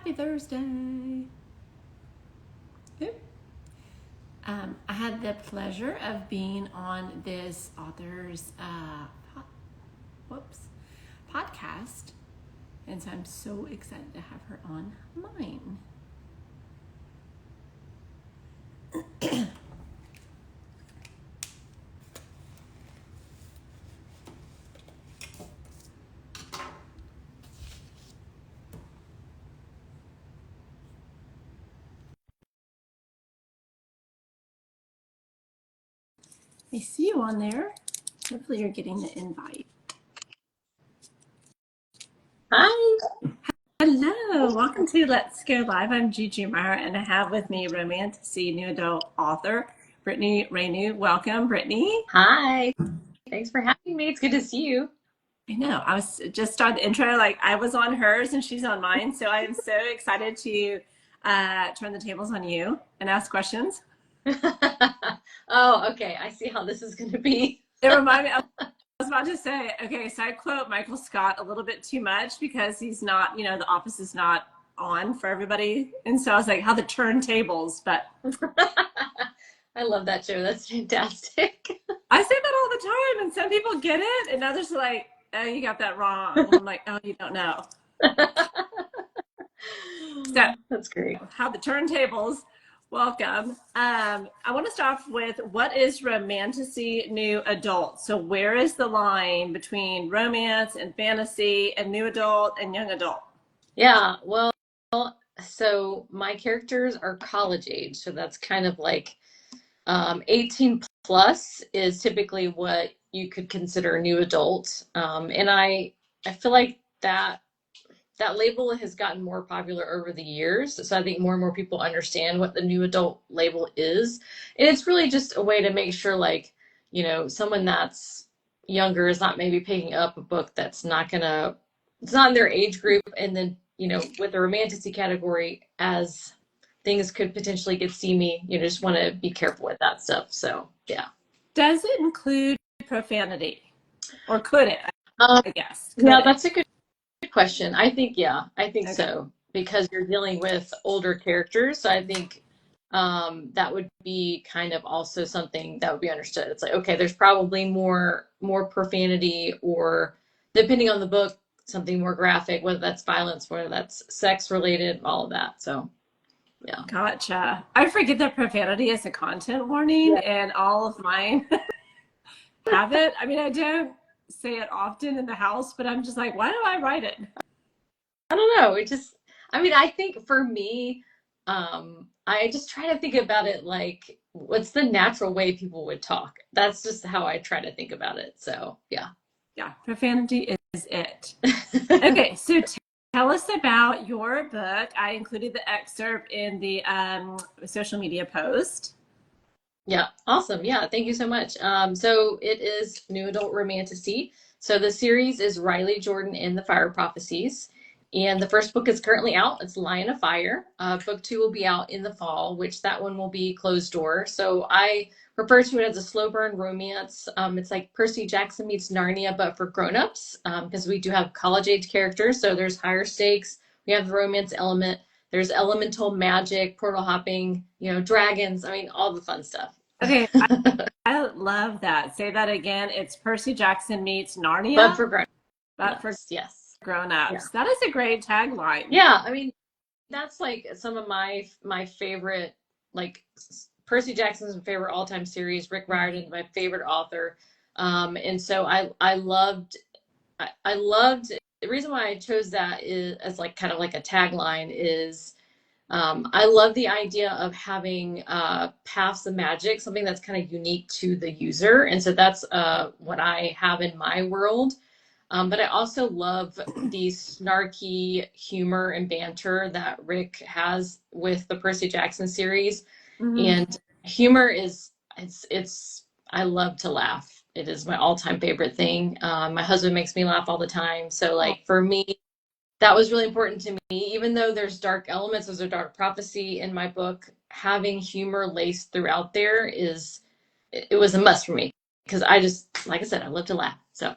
Happy Thursday. Oop. I had the pleasure of being on this author's podcast, and so I'm so excited to have her on mine. I see you on there. Hopefully you're getting the invite. Hi. Hello, welcome to Let's Go Live. I'm Gigi Meyer, and I have with me Romantasy new adult author Brittany Ranew. Welcome, Brittany. Hi. Thanks for having me. It's good to see you. I know. I was just started the intro, like I was on hers and she's on mine. So I am so excited to turn the tables on you and ask questions. Oh, okay. I see how this is going to be. It reminded me, I was about to say, okay, so I quote Michael Scott a little bit too much because he's not, the office is not on for everybody. And so I was like, how the turntables, but. I love that show. That's fantastic. I say that all the time and some people get it and others are like, oh, you got that wrong. And I'm like, oh, you don't know. So that's great. How the turntables. Welcome. I want to start off with what is Romantasy new adult? So where is the line between romance and fantasy and new adult and young adult? Yeah, well, so my characters are college age. So that's kind of like 18 plus is typically what you could consider new adult. And I feel like that label has gotten more popular over the years. So I think more and more people understand what the new adult label is. And it's really just a way to make sure, like, someone that's younger is not maybe picking up a book that's it's not in their age group. And then, with the romantasy category, as things could potentially get steamy, just want to be careful with that stuff. So, yeah. Does it include profanity? Or could it? I guess. Yeah, that's a good question. I think Okay. so, because you're dealing with older characters. So I think that would be kind of also something that would be understood. It's like, okay, there's probably more profanity, or depending on the book, something more graphic, whether that's violence, whether that's sex related, all of that. So yeah. Gotcha. I forget that profanity is a content warning, and all of mine have it. I mean, I don't say it often in the house, but I'm just like, why do I write it? I don't know. I think for me, I just try to think about it like, what's the natural way people would talk? That's just how I try to think about it. So, yeah. Yeah, profanity is it. Okay, so tell us about your book. I included the excerpt in the social media post. Yeah, awesome. Yeah, thank you so much. So it is New Adult Romantasy. So the series is Riley, Jordan, and the Fire Prophecies. And the first book is currently out. It's Lion of Fire. Book 2 will be out in the fall, which that one will be closed door. So I refer to it as a slow burn romance. It's like Percy Jackson meets Narnia, but for grownups, because we do have college age characters. So there's higher stakes. We have the romance element. There's elemental magic, portal hopping, dragons. I mean, all the fun stuff. Okay, I love that. Say that again. It's Percy Jackson meets Narnia. But for grown-ups. But for yes. Grown-ups. Yeah. That is a great tagline. Yeah, I mean, that's like some of my favorite, like Percy Jackson's my favorite all-time series. Rick Riordan, my favorite author. And so I loved the reason why I chose that is as like kind of like a tagline is I love the idea of having paths of magic, something that's kind of unique to the user. And so that's what I have in my world. But I also love the snarky humor and banter that Rick has with the Percy Jackson series. Mm-hmm. And humor I love to laugh. It is my all-time favorite thing. My husband makes me laugh all the time. So like for me, that was really important to me. Even though there's dark elements, there's a dark prophecy in my book, having humor laced throughout there it was a must for me. Because I just, like I said, I love to laugh. So.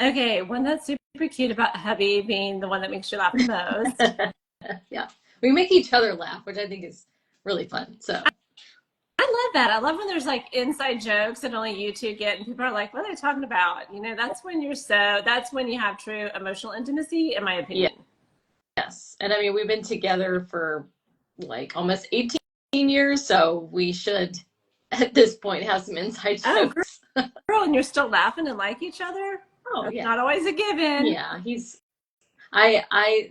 Okay, one that's super cute about hubby being the one that makes you laugh the most. Yeah. We make each other laugh, which I think is really fun. So I love that. I love when there's like inside jokes that only you two get, and people are like, "What are they talking about?" That's when that's when you have true emotional intimacy, in my yeah, opinion. yes. And I mean, we've been together for like almost 18 years, so we should at this point have some inside Oh, jokes. girl, and you're still laughing and like each other? Oh That's yeah. not always a given. Yeah, I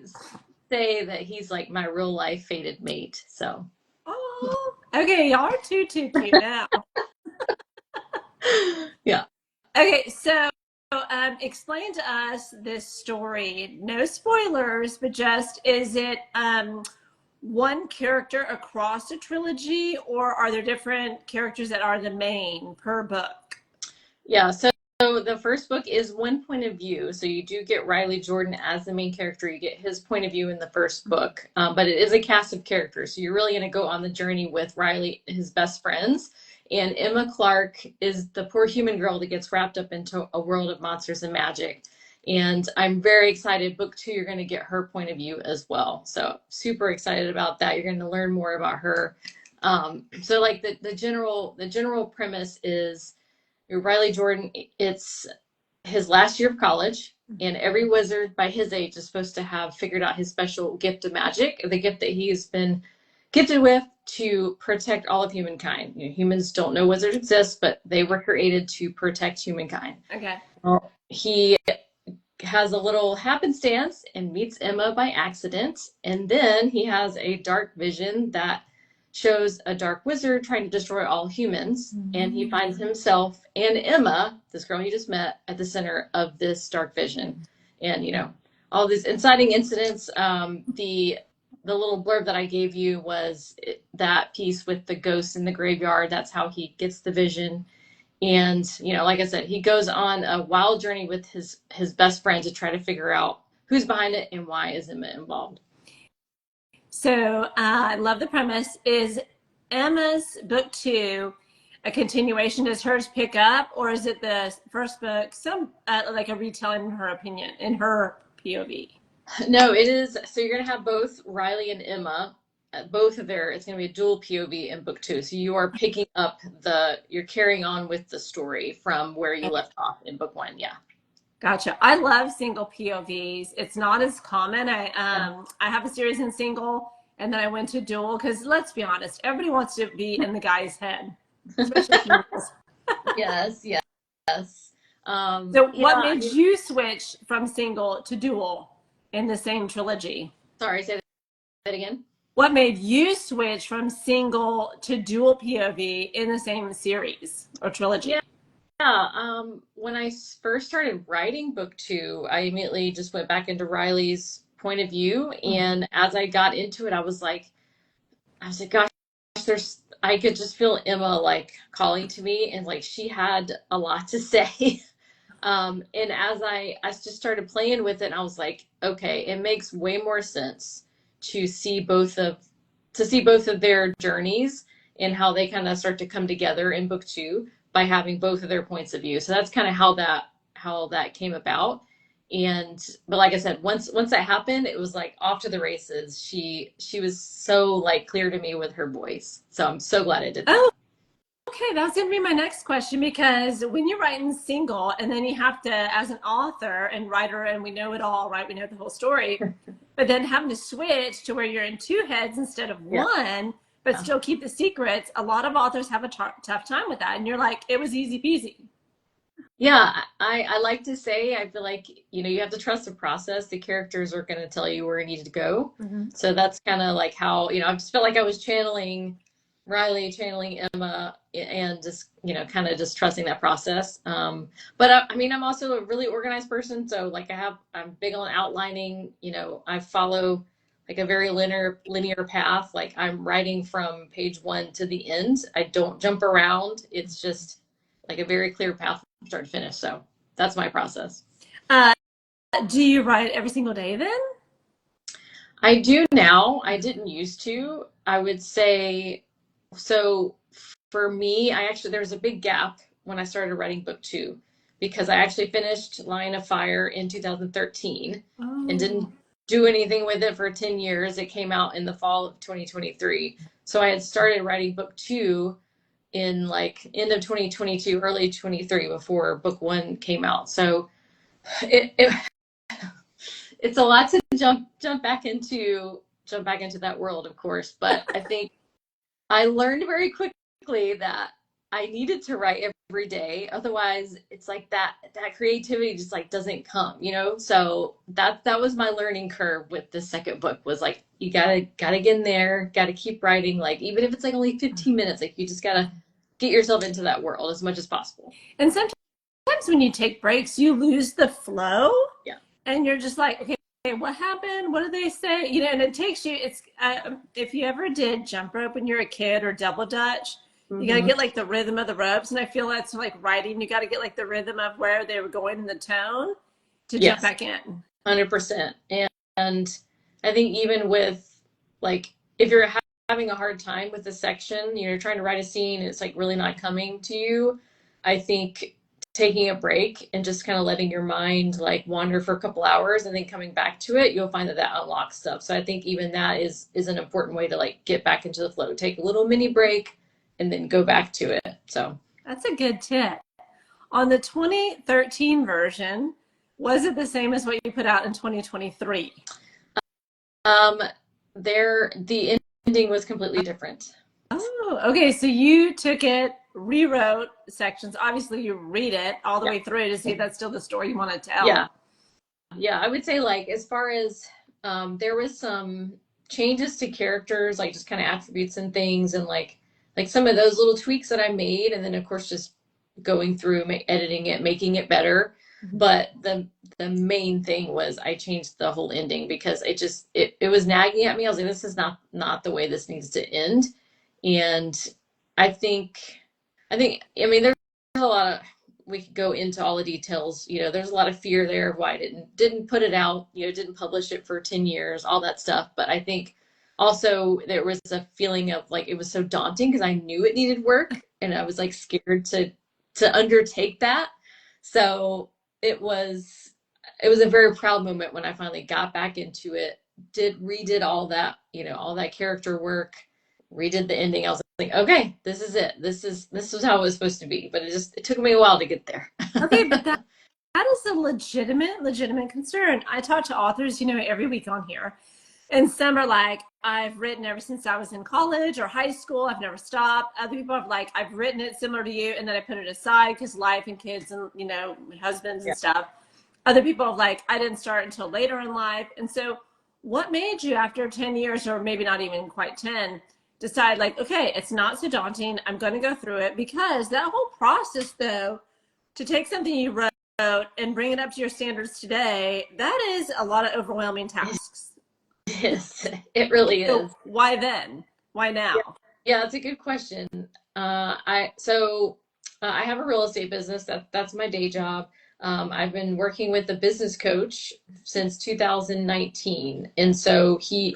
say that he's like my real life fated mate. So Oh, okay, y'all are too cute now. yeah. Okay, so explain to us this story. No spoilers, but just is it one character across a trilogy, or are there different characters that are the main per book? Yeah, so the first book is one point of view. So you do get Riley Jordan as the main character. You get his point of view in the first book, but it is a cast of characters. So you're really going to go on the journey with Riley, his best friends. And Emma Clark is the poor human girl that gets wrapped up into a world of monsters and magic. And I'm very excited. Book two, you're going to get her point of view as well. So super excited about that. You're going to learn more about her. So like the general premise is Riley Jordan, it's his last year of college, and every wizard by his age is supposed to have figured out his special gift of magic, the gift that he's been gifted with to protect all of humankind. Humans don't know wizards exist, but they were created to protect humankind. Okay. Well, he has a little happenstance and meets Emma by accident, and then he has a dark vision that shows a dark wizard trying to destroy all humans, and he finds himself and Emma, this girl he just met, at the center of this dark vision. And all these inciting incidents. The little blurb that I gave you was that piece with the ghosts in the graveyard. That's how he gets the vision. And like I said, he goes on a wild journey with his best friend to try to figure out who's behind it and why is Emma involved. So I love the premise. Is Emma's book two a continuation? Does hers pick up, or is it the first book, some like a retelling in her opinion, in her POV? No, it is. So you're going to have both Riley and Emma, both of their, it's going to be a dual POV in book two. So you are picking up you're carrying on with the story from where you left off in book one. Yeah. Gotcha. I love single POVs. It's not as common. I have a series in single, and then I went to dual because let's be honest, everybody wants to be in the guy's head, especially females. Yes, yes. So, what Yeah, I made mean, you switch from single to dual in the same trilogy? sorry, say that again. What made you switch from single to dual POV in the same series or trilogy? Yeah. When I first started writing book two, I immediately just went back into Riley's point of view. And as I got into it, I was like, gosh, I could just feel Emma like calling to me, and like she had a lot to say. And as I just started playing with it, I was like, okay, it makes way more sense to see both of their journeys and how they kind of start to come together in book two by having both of their points of view. So that's kind of how that came about. But like I said, once that happened, it was like off to the races. She was so like clear to me with her voice. So I'm so glad I did that. Oh, okay, that's going to be my next question because when you're writing single and then you have to, as an author and writer, and we know it all, right? We know the whole story, but then having to switch to where you're in two heads instead of Yeah. one, but still keep the secrets. A lot of authors have a tough time with that. And you're like, it was easy peasy. Yeah, I like to say, I feel like, you have to trust the process. The characters are going to tell you where you need to go. Mm-hmm. So that's kind of like how, I just felt like I was channeling Riley, channeling Emma, and just, kind of just trusting that process. But I mean, I'm also a really organized person. So like I'm big on outlining, I follow like a very linear path. Like I'm writing from page one to the end. I don't jump around. It's just like a very clear path from start to finish. So that's my process. Uh, do you write every single day then? I do now. I didn't used to. I would say, so for me, there was a big gap when I started writing book two because I actually finished Line of Fire in 2013 and Oh. didn't do anything with it for 10 years. It came out in the fall of 2023. So I had started writing book 2 in like end of 2022, early 23 before book 1 came out. So it it's a lot to jump back into that world, of course. But I think I learned very quickly that I needed to write every day. Otherwise, it's like that creativity just like doesn't come, you know? So that was my learning curve with the second book, was like, you gotta get in there, gotta keep writing. Like, even if it's like only 15 minutes, like you just gotta get yourself into that world as much as possible. And sometimes when you take breaks, you lose the flow. Yeah. And you're just like, okay, what happened? What did they say? You know, and it takes you, if you ever did jump rope when you're a kid or double dutch, you got to get like the rhythm of the ropes. And I feel that's like writing. You got to get like the rhythm of where they were going in the tone to jump back in. 100%. And I think even with like, if you're having a hard time with a section, you're trying to write a scene, and it's like really not coming to you, I think taking a break and just kind of letting your mind like wander for a couple hours and then coming back to it, you'll find that unlocks stuff. So I think even that is an important way to like get back into the flow. Take a little mini break and then go back to it. So that's a good tip. On the 2013 version, was it the same as what you put out in 2023? The ending was completely different. Oh, okay. So you took it, rewrote sections. Obviously, you read it all the way through to see if that's still the story you want to tell. Yeah. I would say like, as far as there was some changes to characters, like just kind of attributes and things, and like some of those little tweaks that I made, and then of course just going through, editing it, making it better. But the main thing was I changed the whole ending, because it was nagging at me. I was like, this is not the way this needs to end. And I mean, there's a lot of, we could go into all the details, you know, there's a lot of fear there of why I didn't put it out, you know, didn't publish it for 10 years, all that stuff. But I think also there was a feeling of like, it was so daunting because I knew it needed work, and I was like scared to undertake that. So it was a very proud moment when I finally got back into it, redid all that, you know, all that character work, redid the ending. I was like, okay, this is it. This was how it was supposed to be. But it took me a while to get there. Okay, but that is a legitimate concern. I talk to authors, you know, every week on here. And some are like, I've written ever since I was in college or high school. I've never stopped. Other people have like, I've written it similar to you, and then I put it aside because life and kids and, you know, husbands and stuff. Other people have like, I didn't start until later in life. And so what made you, after 10 years, or maybe not even quite 10, decide like, okay, it's not so daunting, I'm going to go through it? Because that whole process, though, to take something you wrote and bring it up to your standards today, that is a lot of overwhelming tasks. Yes, it really is. So why then? Why now? Yeah, that's a good question. I have a real estate business. That's my day job. I've been working with a business coach since 2019. And so he's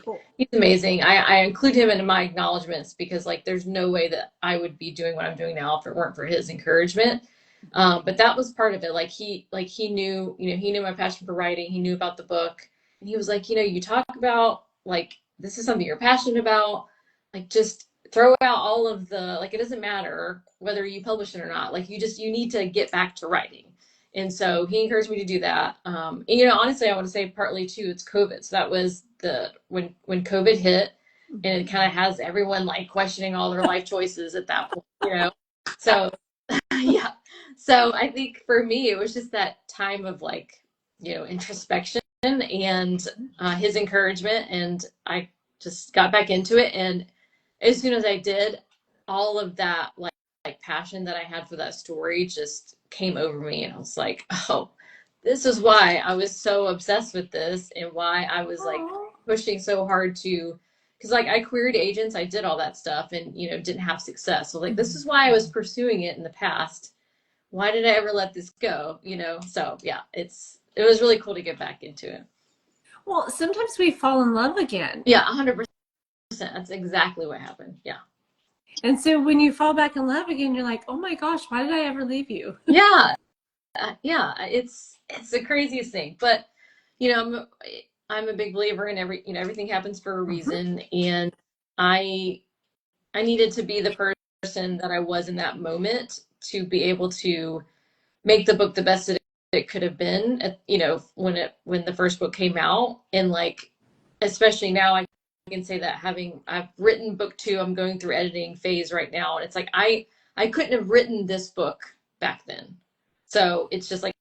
amazing. I include him in my acknowledgments, because like, there's no way that I would be doing what I'm doing now if it weren't for his encouragement. But that was part of it. Like he knew, you know, he knew my passion for writing. He knew about the book, and he was like, you know, you talk about like, this is something you're passionate about, like just throw out all of the, like, it doesn't matter whether you publish it or not. Like you need to get back to writing. And so he encouraged me to do that. And, you know, honestly, I want to say partly too, it's COVID. So that was when COVID hit, and it kind of has everyone like questioning all their life choices at that point, you know? So yeah. So I think for me, it was just that time of like, you know, introspection and his encouragement. And I just got back into it. And as soon as I did, all of that like passion that I had for that story just came over me. And I was like, oh, this is why I was so obsessed with this, and why I was like pushing so hard to, because like I queried agents, I did all that stuff, and, you know, didn't have success. So like, this is why I was pursuing it in the past. Why did I ever let this go? You know? So yeah, it was really cool to get back into it. Well, sometimes we fall in love again. Yeah, 100%. That's exactly what happened. Yeah. And so when you fall back in love again, you're like, oh my gosh, why did I ever leave you? Yeah. Yeah. It's the craziest thing. But, you know, I'm a big believer in everything happens for a Mhm. reason. And I I needed to be the person that I was in that moment to be able to make the book the best it could have been at, when the first book came out. And like, especially now, I can say that I've written book two, I'm going through editing phase right now, and it's like I couldn't have written this book back then. So it's just like,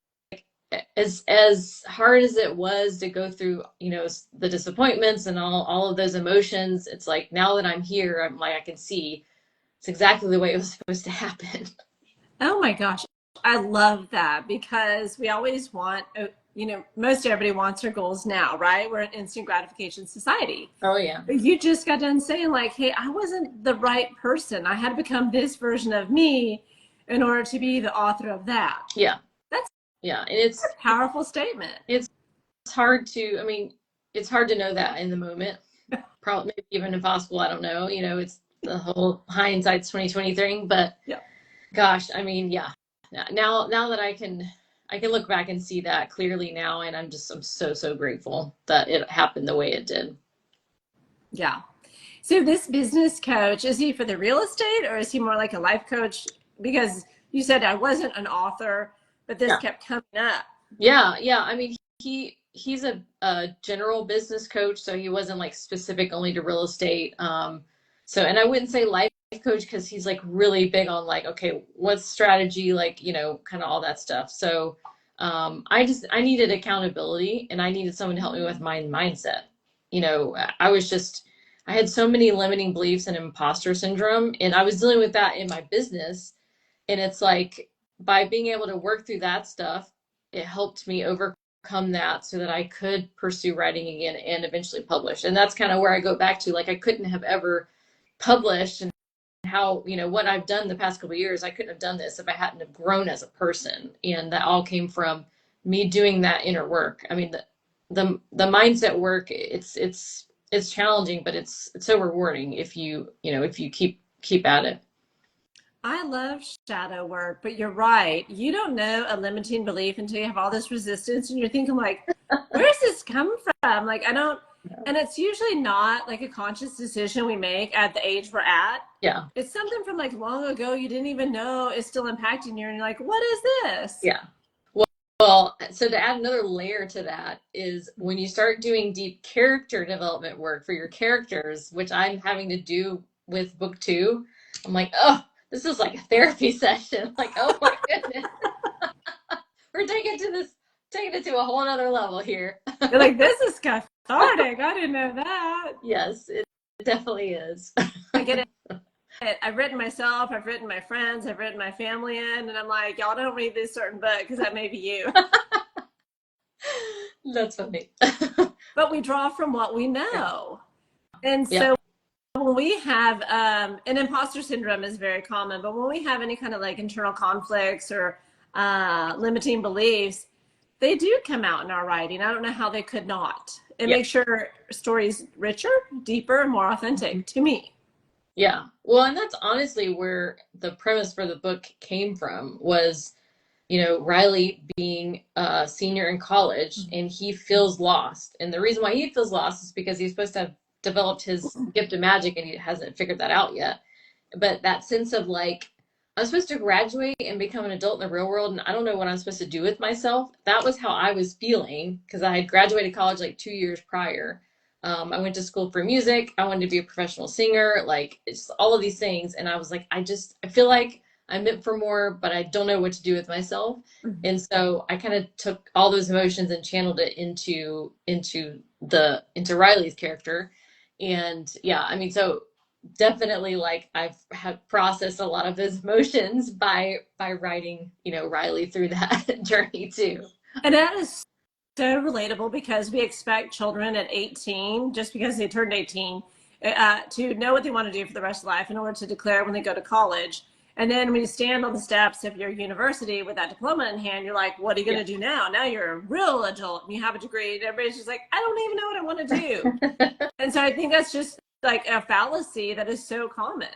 as hard as it was to go through, the disappointments and all of those emotions, it's like now that I'm here, I'm like, I can see it's exactly the way it was supposed to happen. Oh my gosh. I love that because we always want, most everybody wants their goals now, right? We're an instant gratification society. Oh yeah. But you just got done saying, like, hey, I wasn't the right person. I had to become this version of me in order to be the author of that. Yeah. That's Yeah. And a powerful statement. it's hard to, I mean, it's hard to know that in the moment. Probably maybe even impossible. I don't know. It's the whole hindsight's 2020 thing, but Yeah. gosh, I mean, yeah. Now that I can look back and see that clearly now, and I'm so grateful that it happened the way it did. Yeah. So this business coach, is he for the real estate or is he more like a life coach? Because you said I wasn't an author, but this Yeah. kept coming up. Yeah. I mean, he's a general business coach, so he wasn't like specific only to real estate. And I wouldn't say life coach because he's like really big on like, okay, what's strategy, like, kind of all that stuff. So I needed accountability, and I needed someone to help me with my mindset. I had so many limiting beliefs and imposter syndrome, and I was dealing with that in my business. And it's like, by being able to work through that stuff, it helped me overcome that so that I could pursue writing again and eventually publish. And that's kind of where I go back to, like, I couldn't have ever published, and how, what I've done the past couple of years, I couldn't have done this if I hadn't have grown as a person. And that all came from me doing that inner work. I mean, the mindset work, it's challenging, but it's so rewarding if you keep at it. I love shadow work, but you're right. You don't know a limiting belief until you have all this resistance and you're thinking like, where's this come from? Like I don't, and it's usually not like a conscious decision we make at the age we're at. Yeah. It's something from like long ago you didn't even know is still impacting you and you're like, what is this? Yeah. Well, so to add another layer to that is when you start doing deep character development work for your characters, which I'm having to do with book two, I'm like, oh, this is like a therapy session. Like, oh my goodness, we're taking it to a whole other level here. You're like, this is cathartic. I didn't know that. Yes, it definitely is. I get it. I've written myself, I've written my friends, I've written my family in, and I'm like, y'all don't read this certain book because that may be you. That's funny. But we draw from what we know. And Yeah. so when we have, and imposter syndrome is very common, but when we have any kind of like internal conflicts or limiting beliefs, they do come out in our writing. I don't know how they could not. It Yeah. makes your stories richer, deeper, more authentic to me. Yeah. Well, and that's honestly where the premise for the book came from was, Riley being a senior in college and he feels lost. And the reason why he feels lost is because he's supposed to have developed his gift of magic and he hasn't figured that out yet. But that sense of like, I'm supposed to graduate and become an adult in the real world, and I don't know what I'm supposed to do with myself. That was how I was feeling because I had graduated college like 2 years prior. I went to school for music. I wanted to be a professional singer, like it's all of these things. And I was like, I feel like I'm meant for more, but I don't know what to do with myself. And so I kind of took all those emotions and channeled it into Riley's character. And yeah, I mean, so definitely like I've have processed a lot of his emotions by writing, Riley through that journey too. And that is so relatable because we expect children at 18, just because they turned 18, to know what they want to do for the rest of life in order to declare when they go to college. And then when you stand on the steps of your university with that diploma in hand, you're like, what are you going to do now? Now you're a real adult and you have a degree. And everybody's just like, I don't even know what I want to do. And so I think that's just like a fallacy that is so common.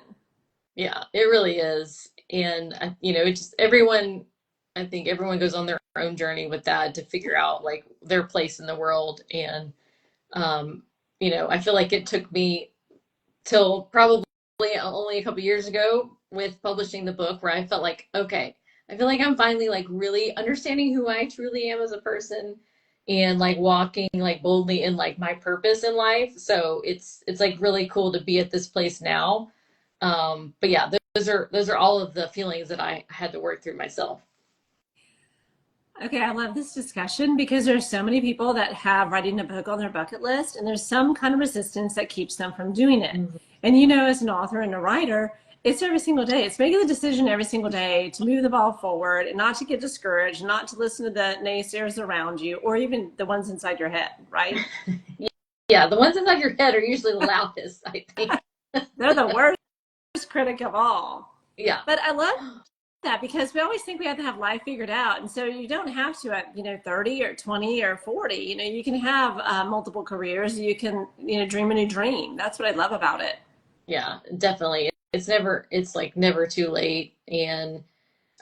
Yeah, it really is. And it just I think everyone goes on their own journey with that to figure out like their place in the world. And Um, I feel like it took me till probably only a couple years ago with publishing the book where I felt like, okay, I feel like I'm finally like really understanding who I truly am as a person and like walking like boldly in like my purpose in life. So it's like really cool to be at this place now. But yeah, those are all of the feelings that I had to work through myself. Okay, I love this discussion because there's so many people that have writing a book on their bucket list, and there's some kind of resistance that keeps them from doing it. Mhm. And you know, as an author and a writer, it's every single day. It's making the decision every single day to move the ball forward and not to get discouraged, not to listen to the naysayers around you or even the ones inside your head, right? Yeah, the ones inside your head are usually the loudest, I think. They're the worst critic of all. Yeah. But I love that because we always think we have to have life figured out, and so you don't have to at 30 or 20 or 40. You can have multiple careers. You can dream a new dream. That's what I love about it. Yeah, definitely. It's like never too late. And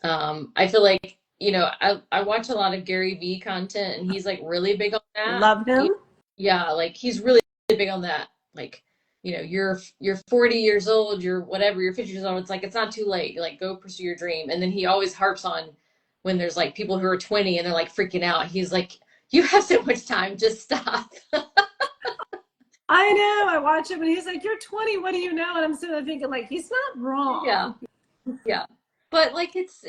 I feel like, I watch a lot of Gary Vee content and he's like really big on that. Love him. Yeah, like he's really big on that. Like, you're 40 years old, you're whatever, you're 50 years old. It's like it's not too late. Like go pursue your dream. And then he always harps on when there's like people who are 20 and they're like freaking out. He's like, you have so much time, just stop. I know. I watch him, and he's like, "You're 20. What do you know?" And I'm sitting there thinking, like, he's not Yeah. wrong. Yeah. But like it's,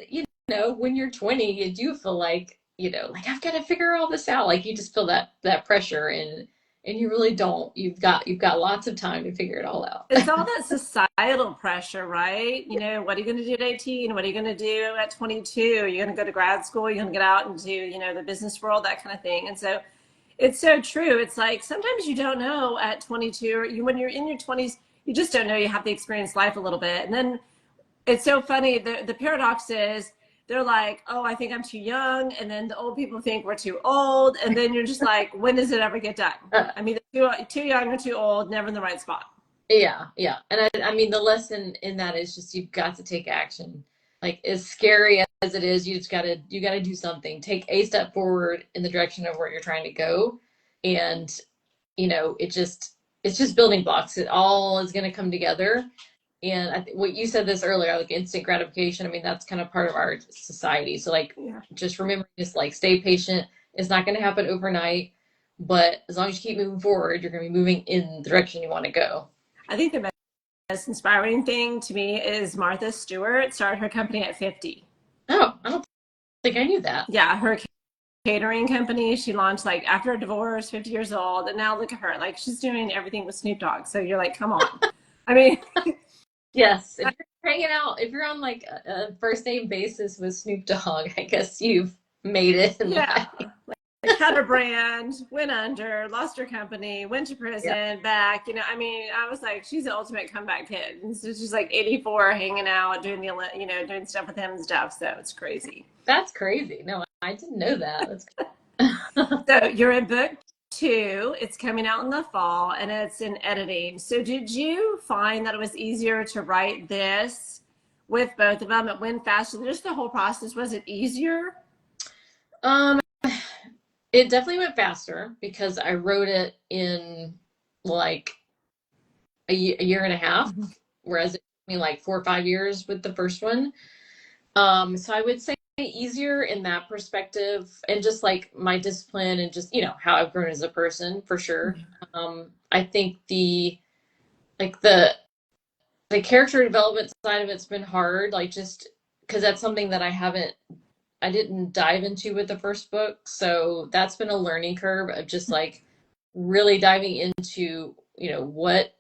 when you're 20, you do feel like, like I've got to figure all this out. Like you just feel that pressure and you really don't. You've got lots of time to figure it all out. It's all that societal pressure, right? What are you going to do at 18? What are you going to do at 22? You're going to go to grad school. You're going to get out into, the business world, that kind of thing. And so it's so true. It's like sometimes you don't know at 22, or when you're in your 20s, you just don't know. You have to experience life a little bit. And then it's so funny. The paradox is they're like, oh, I think I'm too young. And then the old people think we're too old. And then you're just like, when does it ever get done? I mean, too young or too old, never in the right spot. Yeah, yeah. And I mean, the lesson in that is just you've got to take action. Like as scary as it is, you gotta do something. Take a step forward in the direction of where you're trying to go. And, it's just building blocks. It all is gonna come together. And what you said this earlier, like instant gratification, I mean, that's kind of part of our society. So like Yeah. just remembering just like stay patient. It's not gonna happen overnight, but as long as you keep moving forward, you're gonna be moving in the direction you want to go. I think the most inspiring thing to me is Martha Stewart started her company at 50. Oh, I don't think I knew that. Yeah, her catering company she launched like after a divorce, 50 years old, and now look at her. Like she's doing everything with Snoop Dogg. So you're like, come on. I mean, Yes, if you're hanging out, if you're on like a first name basis with Snoop Dogg, I guess you've made it in yeah. life. Like had her brand, went under, lost her company, went to Yeah, prison, back. I mean, I was like, she's the ultimate comeback kid. And so she's like 84, hanging out, doing doing stuff with him and stuff. So it's crazy. that's crazy. No, I didn't know that. That's So you're in book two. It's coming out in the fall, and it's in editing. So did you find that it was easier to write this with both of them? It went faster. Just the whole process, was it easier? um, it definitely went faster because I wrote it in like a year and a half, whereas it took me like 4 or 5 years with the first one. So I would say easier in that perspective and just like my discipline and just, how I've grown as a person for sure. I think like the character development side of it's been hard, like just because that's something that I didn't dive into with the first book. So that's been a learning curve of just like really diving into, what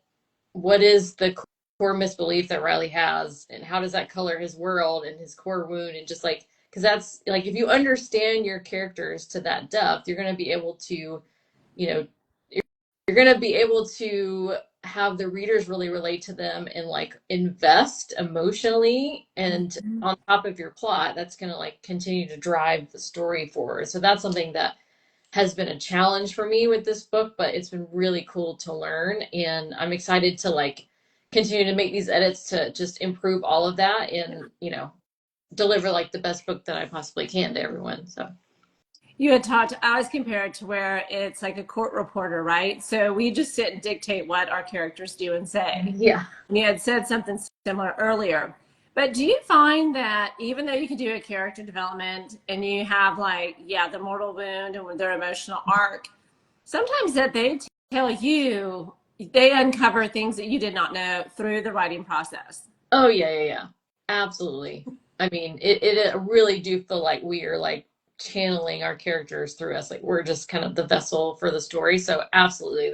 is the core misbelief that Riley has and how does that color his world and his core wound and just like because that's like if you understand your characters to that depth, you're going to be able to, you know, you're going to be able to have the readers really relate to them and like invest emotionally and on top of your plot that's going to like continue to drive the story forward. So that's something that has been a challenge for me with this book, but it's been really cool to learn. And I'm excited to like continue to make these edits to just improve all of that and, deliver like the best book that I possibly can to everyone. So You had talked, I was compared to where it's like a court reporter, right? So we just sit and dictate what our characters do and say. Yeah. And you had said something similar earlier. But do you find that even though you can do a character development and you have like, yeah, the mortal wound and their emotional arc, sometimes that they tell you, they uncover things that you did not know through the writing process? Oh yeah, yeah, yeah. Absolutely. I mean, it really do feel like we are like channeling our characters through us. Like we're just kind of the vessel for the story. So absolutely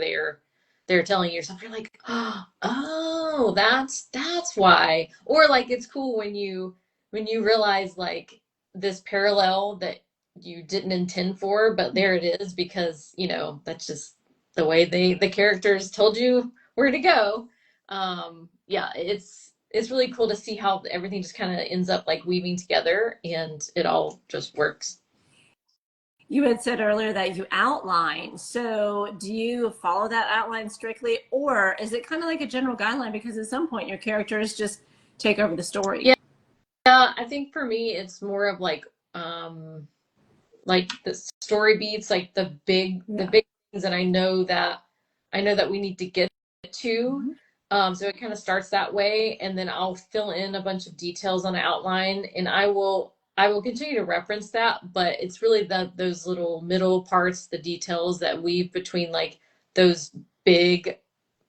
they're telling you stuff. You're like, oh, that's why. Or like it's cool when you realize like this parallel that you didn't intend for, but there it is because, that's just the way the characters told you where to go. Yeah, it's really cool to see how everything just kind of ends up like weaving together and it all just works. You had said earlier that you outline. So do you follow that outline strictly, or is it kind of like a general guideline because at some point your characters just take over the story? Yeah, I think for me it's more of like the story beats, like the Yeah. big things that I know that we need to get to. Mhm. So it kind of starts that way, and then I'll fill in a bunch of details on an outline, and I will continue to reference that, but it's really those little middle parts, the details that weave between like those big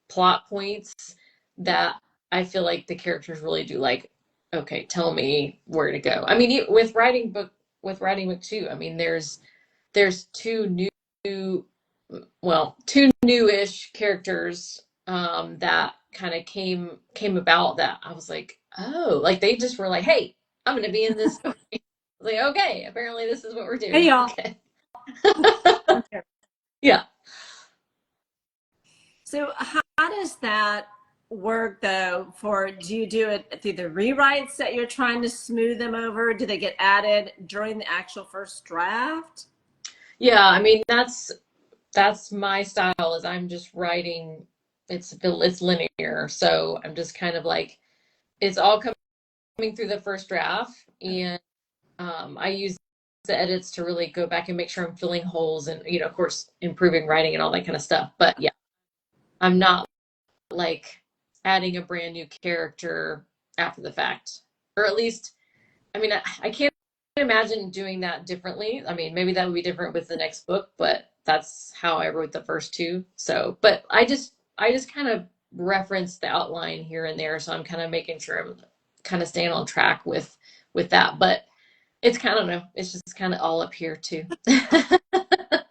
plot points that I feel like the characters really do like, okay, tell me where to go. I mean, with writing book two, I mean, there's two newish characters that kind of came about that I was like, oh, like they just were like, hey, I'm gonna be in this story. I was like, okay, apparently this is what we're Hey, doing. y'all. Okay. Okay. Yeah. So how does that work though? Do you do it through the rewrites that you're trying to smooth them over? Do they get added during the actual first draft? Yeah, I mean that's my style is I'm just writing, it's linear. So I'm just kind of like it's all coming through the first draft, and I use the edits to really go back and make sure I'm filling holes and, of course, improving writing and all that kind of stuff. But yeah, I'm not like adding a brand new character after the fact. Or at least, I mean, I can't imagine doing that differently. I mean, maybe that would be different with the next book, but that's how I wrote the first two. So, but I just kind of reference the outline here and there, so I'm kind of making sure I'm kind of staying on track with that. But it's kind of, no, it's just kind of all up here too.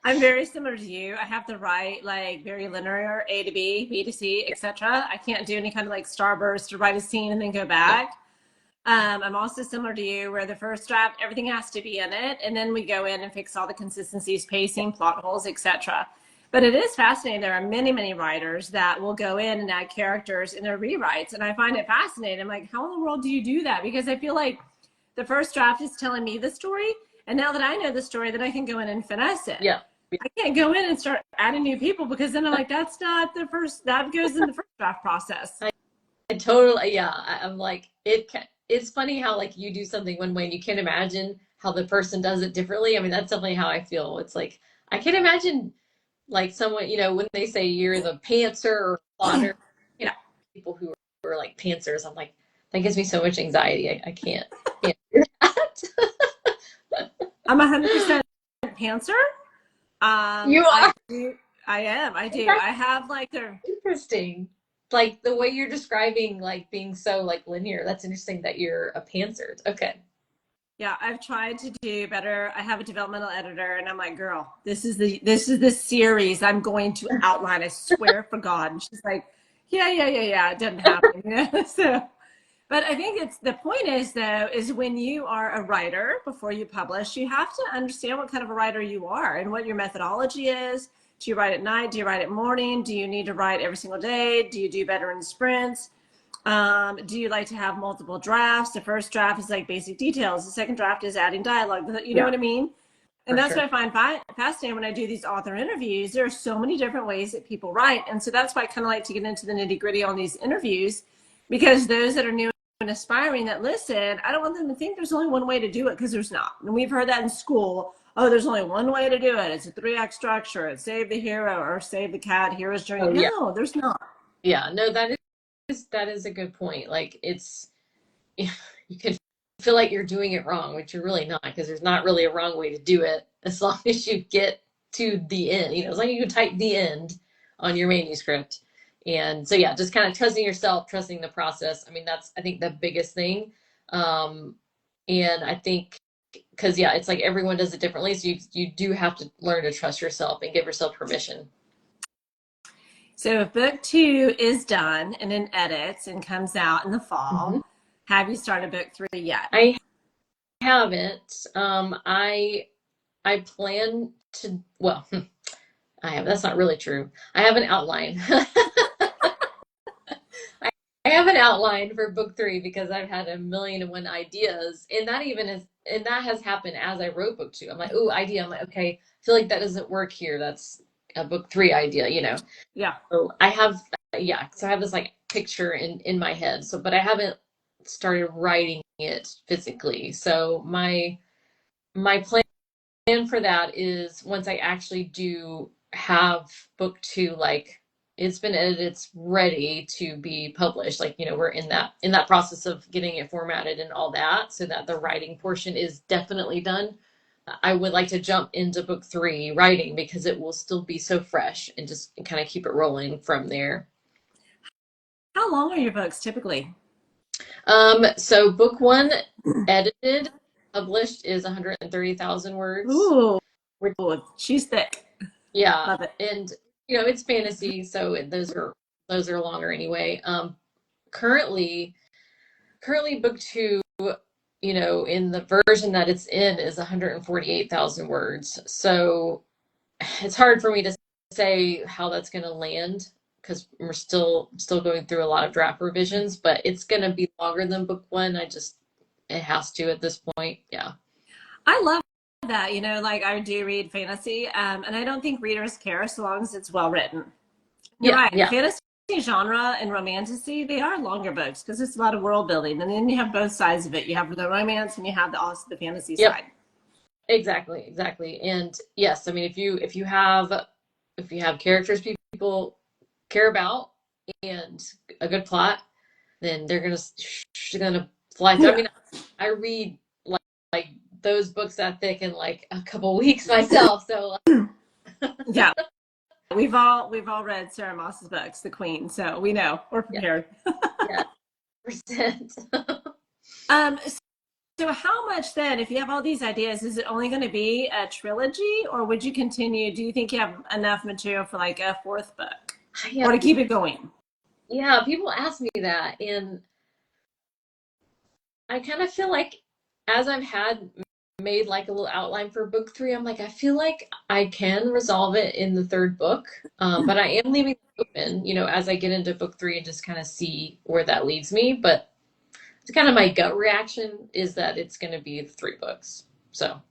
I'm very similar to you. I have to write like very linear, A to B, B to C, etc. I can't do any kind of like starburst to write a scene and then go Yeah, back. I'm also similar to you where the first draft, everything has to be in it. And then we go in and fix all the consistencies, pacing, plot holes, etc. But it is fascinating. There are many, many writers that will go in and add characters in their rewrites. And I find it fascinating. I'm like, how in the world do you do that? Because I feel like the first draft is telling me the story. And now that I know the story, then I can go in and finesse it. yeah. I can't go in and start adding new people because then I'm like, that's not the first, that goes in the first draft process. I totally, yeah. I'm like, it's funny how like you do something one way and you can't imagine how the person does it differently. I mean, that's definitely how I feel. It's like, I can't imagine like someone, when they say you're the pantser or plotter, you know, people who are like pantsers, I'm like, that gives me so much anxiety. I can't do that. I'm 100% pantser. You I are. do. I am. I do. That's I have like the. interesting. Like the way you're describing like being so like linear. That's interesting that you're a pantser. Okay. Yeah, I've tried to do better. I have a developmental editor, and I'm like, girl, this is the series I'm going to outline. I swear for God. And she's like, yeah, yeah, yeah, yeah. It doesn't happen. So, but I think it's the point is though is when you are a writer before you publish, you have to understand what kind of a writer you are and what your methodology is. Do you write at night? Do you write at morning? Do you need to write every single day? Do you do better in sprints? Do you like to have multiple drafts? The first draft is like basic details. The second draft is adding dialogue. You know Yeah, what I mean? And for that's what sure. I find fascinating when I do these author interviews. There are so many different ways that people write. And so that's why I kind of like to get into the nitty gritty on these interviews because those that are new and aspiring that listen, I don't want them to think there's only one way to do it because there's not. And we've heard that in school. oh, there's only one way to do it. It's a 3 act structure. It's save the hero or save the cat, hero's journey. Oh yeah. No, there's not. Yeah, no, that is a good point. Like it's you could feel like you're doing it wrong, which you're really not, because there's not really a wrong way to do it as long as you get to the end. As long as you can type the end on your manuscript. And so yeah, just kind of trusting yourself, trusting the process. I mean, that's I think the biggest thing. And I think because yeah, it's like everyone does it differently. So you do have to learn to trust yourself and give yourself permission. So if book 2 is done and in edits and comes out in the Mm-hmm. fall, have you started book 3 yet? I haven't. I plan to. Well, I have. That's not really true. I have an outline. I have an outline for book 3 because I've had a million and one ideas, and that has happened as I wrote book 2. I'm like, oh, idea. I'm like, okay, I feel like that doesn't work here. That's a book 3 idea. Yeah. So I have, yeah. So I have this like picture in my head. So, but I haven't started writing it physically. So my plan for that is once I actually do have book 2, like it's been edited, it's ready to be published. Like, we're in that process of getting it formatted and all that, so that the writing portion is definitely done. I would like to jump into book 3 writing because it will still be so fresh and just kind of keep it rolling from there. How long are your books typically? So book 1 edited, published is 130,000 words. Ooh, Which she's thick. Yeah, Love it. and it's fantasy, so those are longer anyway. Currently, book 2, in the version that it's in is 148,000 words. So it's hard for me to say how that's going to land because we're still going through a lot of draft revisions, but it's going to be longer than book 1. It has to at this point. Yeah. I love that. Like I do read fantasy, and I don't think readers care so long as it's well written. You're Yeah, right. yeah. Fantasy genre and romantasy, they are longer books because it's a lot of world building. And then you have both sides of it. You have the romance and you have also the fantasy Yep. side. Exactly. And yes, I mean if you have characters people care about and a good plot, then they're gonna fly through. I Yeah. mean, I read like those books that thick in like a couple weeks myself. So Yeah. We've all read Sarah Moss's books, The Queen, so we know we're yeah, prepared. yeah, percent. Um, so how much then, if you have all these ideas, is it only going to be a trilogy, or would you continue? Do you think you have enough material for like a 4th book, Yeah, or to keep it going? yeah. People ask me that, and I kind of feel like as I've had made like a little outline for book 3, I'm like, I feel like I can resolve it in the 3rd book. But I am leaving it open, as I get into book 3 and just kind of see where that leads me. But it's kind of my gut reaction is that it's going to be 3 books. So,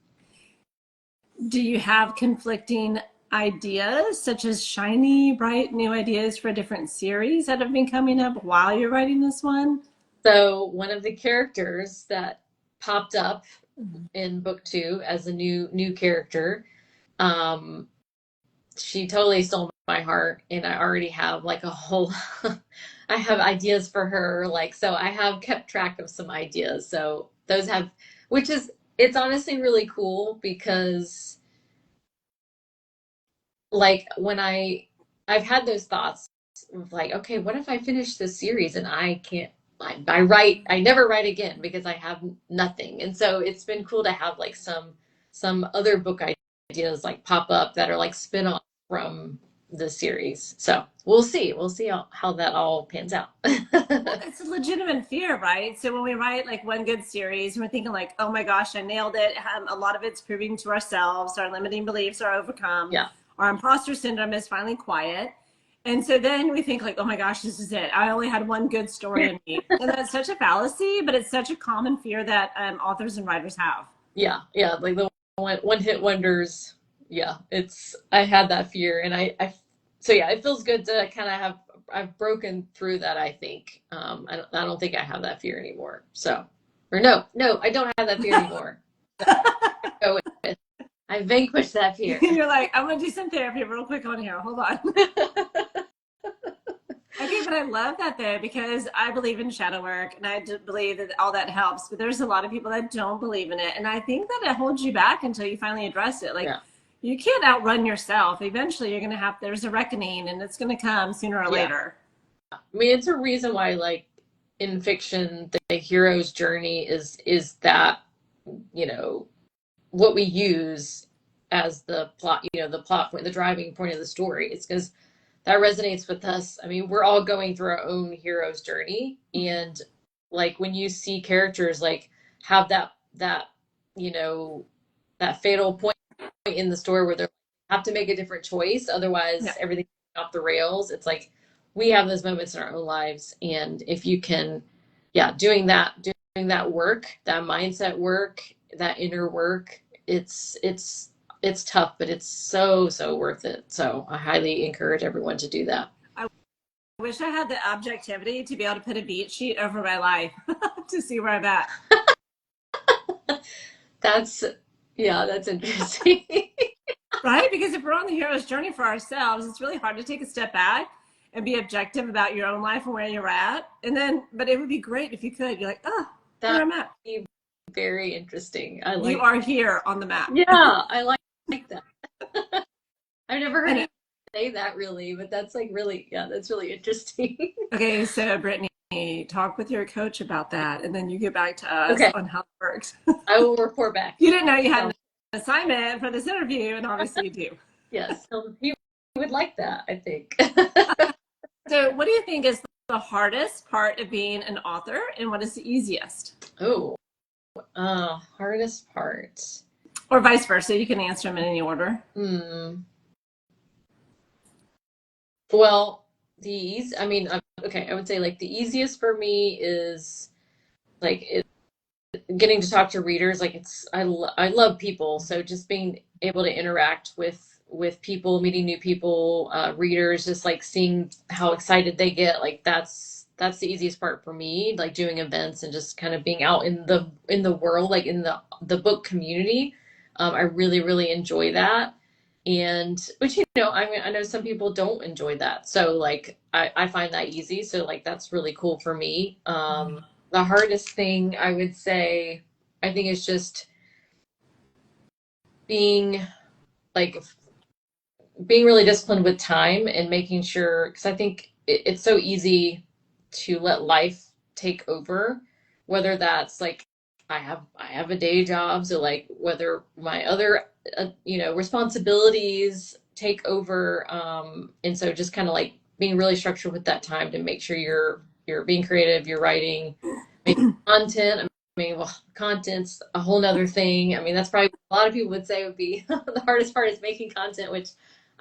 Do you have conflicting ideas, such as shiny, bright new ideas for a different series that have been coming up while you're writing this one? so one of the characters that popped up in book 2 as a new character, um, she totally stole my heart, and I already have like a whole I have ideas for her, like, so I have kept track of some ideas, so those have, which is, it's honestly really cool because like when I've had those thoughts of like, okay, what if I finish this series and I can't, I never write again because I have nothing. And so it's been cool to have like some other book ideas like pop up that are like spin-off from the series. So we'll see how that all pans out. Well, it's a legitimate fear, right? So when we write like one good series, we're thinking like, oh my gosh, I nailed it. A lot of it's proving to ourselves, our limiting beliefs are overcome, Yeah. our imposter syndrome is finally quiet. And so then we think like, oh my gosh, this is it. I only had one good story in me. And that's such a fallacy, but it's such a common fear that authors and writers have. Yeah, like the one hit wonders. Yeah, I had that fear, and so yeah, it feels good to kind of I've broken through that. I think I don't think I have that fear anymore. So, or no, I don't have that fear anymore. So, I I vanquished that fear. You're like, I'm going to do some therapy real quick on here. Hold on. Okay, but I love that though, because I believe in shadow work and I do believe that all that helps. But there's a lot of people that don't believe in it. And I think that it holds you back until you finally address it. Like, Yeah. you can't outrun yourself. Eventually, you're going to have, there's a reckoning and it's going to come sooner or later. I mean, it's a reason why, like, in fiction, the hero's journey is that, you know, what we use as the plot, you know, the plot point, the driving point of the story. It's because that resonates with us. I mean, we're all going through our own hero's journey, and like when you see characters like have that you know, that fatal point in the story where they have to make a different choice, otherwise Yeah. everything's off the rails. It's like we have those moments in our own lives, and if you can, yeah, doing that work, that mindset work, that inner work, it's tough, but it's so worth it. So I highly encourage everyone to do that. I wish I had the objectivity to be able to put a beat sheet over my life to see where I'm at. That's interesting. Right? Because if we're on the hero's journey for ourselves, it's really hard to take a step back and be objective about your own life and where you're at. And then, but it would be great if you could. You're like, oh, where I'm at. That'd be very interesting. You are here on the map. Yeah, I like that. I've never heard you say that really, but that's like really, yeah, that's really interesting. Okay, so Brittany, talk with your coach about that, and then you get back to us Okay. on how it works. I will report back. You didn't know you had an assignment for this interview, and obviously you do. Yes, he would like that, I think. So what do you think is the hardest part of being an author, and what is the easiest? Oh, hardest part. Or vice versa. You can answer them in any order. Well, I mean, okay, I would say like the easiest for me is like getting to talk to readers. Like I love people, so just being able to interact with people, meeting new people, readers, just like seeing how excited they get. Like that's the easiest part for me. Like doing events and just kind of being out in the world, like in the book community. I really enjoy that. And which, you know, I know some people don't enjoy that, so like I find that easy, so like that's really cool for me. The hardest thing I would say, I think, is just being like being really disciplined with time and making sure, because I think it's so easy to let life take over, whether that's like I have a day job, so like whether my other you know, responsibilities take over, and so just kind of like being really structured with that time to make sure you're being creative, you're writing, making content. I mean, well, content's a whole nother thing. I mean, that's probably a lot of people would say would be the hardest part is making content, which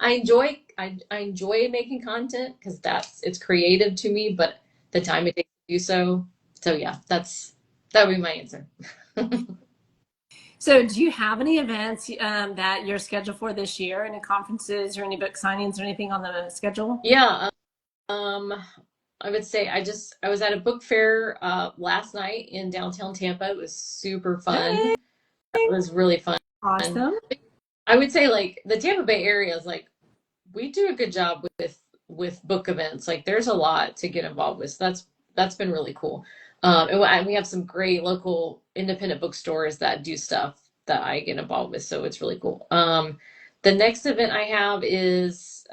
I enjoy. I enjoy making content because it's creative to me, but the time it takes to do so. So yeah, that would be my answer. So do you have any events that you're scheduled for this year? Any conferences or any book signings or anything on the schedule? Yeah. I would say I was at a book fair last night in downtown Tampa. It was super fun. Hey. It was really fun. Awesome. I would say like the Tampa Bay area is like we do a good job with book events. Like there's a lot to get involved with. So that's been really cool. And we have some great local independent bookstores that do stuff that I get involved with. So it's really cool. The next event I have is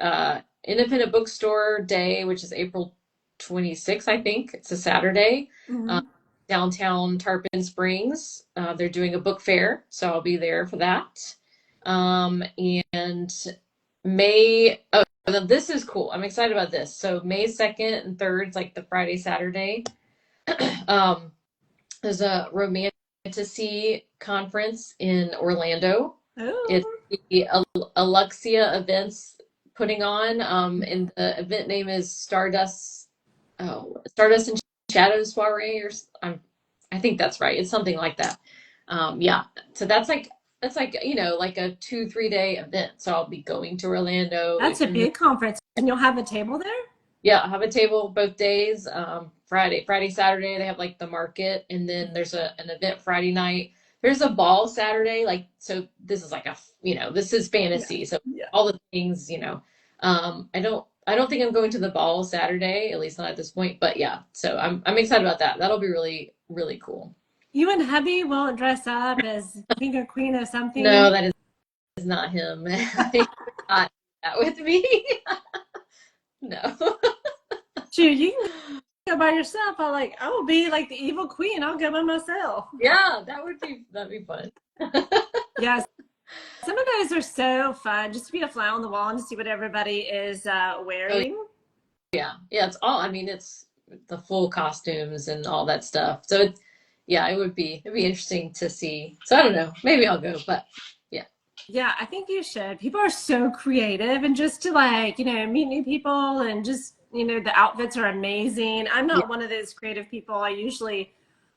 Independent Bookstore Day, which is April 26th, I think. It's a Saturday. Downtown Tarpon Springs. They're doing a book fair, so I'll be there for that. And May, oh, this is cool. I'm excited about this. So May 2nd and 3rd, it's like the Friday, Saturday. There's a Romantasy conference in Orlando. Oh. It's the Alexia Events putting on, and the event name is Stardust and Shadows Soiree, or I think that's right. It's something like that. Yeah. So that's like you know, like a 2-3 day event. So I'll be going to Orlando. That's a big conference, and you'll have a table there? Yeah, I have a table both days. Friday, Saturday, they have like the market, and then there's an event Friday night. there's a ball Saturday, like, so this is like a, this is Yeah. fantasy. So Yeah. all the things, I don't think I'm going to the ball Saturday, at least not at this point, but yeah. So I'm excited about that. That'll be really, really cool. You and hubby won't dress up as king or queen of No, something? that is not him. He would not do that with me. No. Shoot, you can go by yourself. I will be like the evil queen. I'll go by myself. Yeah, that'd be fun. Yes. Some of those are so fun, just to be a fly on the wall and to see what everybody is Oh wearing. yeah. Yeah, it's all, I mean, it's the full costumes and all that stuff. So it's, yeah, it'd be interesting to see. So I don't know, maybe I'll go, but yeah. Yeah, I think you should. People are so creative, and just to meet new people and just, the outfits are amazing. I'm Yeah. not one of those creative people. I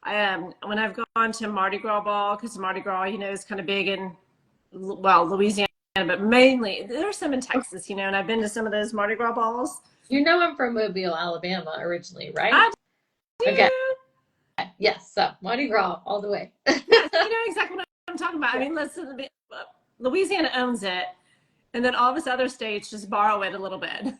am, when I've gone to Mardi Gras ball, because Mardi Gras, is kind of big in, well, Louisiana, but mainly there's some in Texas, and I've been to some of those Mardi Gras balls. I'm from Mobile, Alabama originally, right? I do. Okay. Yes. So Mardi Gras all the way. Yes, you know exactly what I'm talking about. I Yeah. mean, listen, Louisiana owns it, and then all of us other states just borrow it a little bit.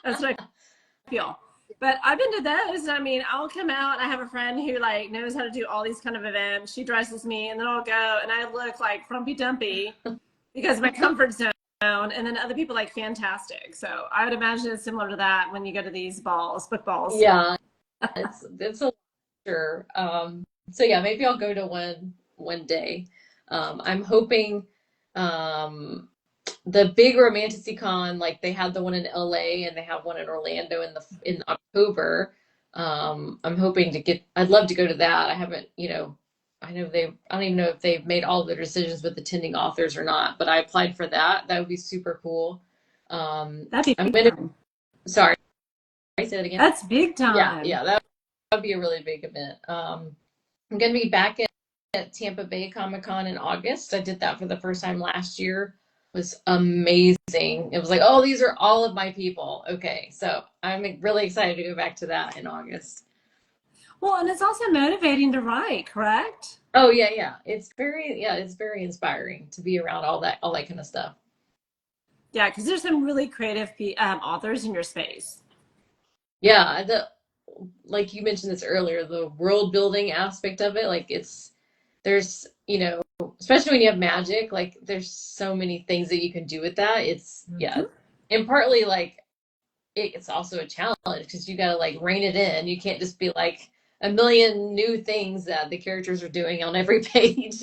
That's what I feel. But I've been to those. I mean, I'll come out. I have a friend who knows how to do all these kind of events. She dresses me, and then I'll go, and I look like frumpy dumpy because of my comfort zone. And then other people like fantastic. So I would imagine it's similar to that when you go to these balls, book balls. Yeah. It's a sure. So yeah, maybe I'll go to one day. I'm hoping the big Romantasy con, like they had the one in LA and they have one in Orlando in October. I'm hoping to get, I'd love to go to that. I haven't, I know I don't even know if they've made all their decisions with attending authors or not, but I applied for that. That would be super cool. That'd be I'm big gonna, time. sorry, I said it again. That's big Yeah, time. yeah, that would be a really big event. I'm gonna be back at Tampa Bay Comic Con in August. I did that for the first time last year. It was amazing. It was like, oh, these are all of my people. Okay, so I'm really excited to go back to that in August. Well, and it's also motivating to write, correct? Oh yeah, yeah. It's very inspiring to be around all that kind of stuff. Yeah, because there's some really creative authors in your space. Yeah, the like you mentioned this earlier, the world building aspect of it, like there's, especially when you have magic, like there's so many things that you can do with that. It's yeah. Mhm. And partly like it's also a challenge because you got to like rein it in. You can't just be like a million new things that the characters are doing on every page,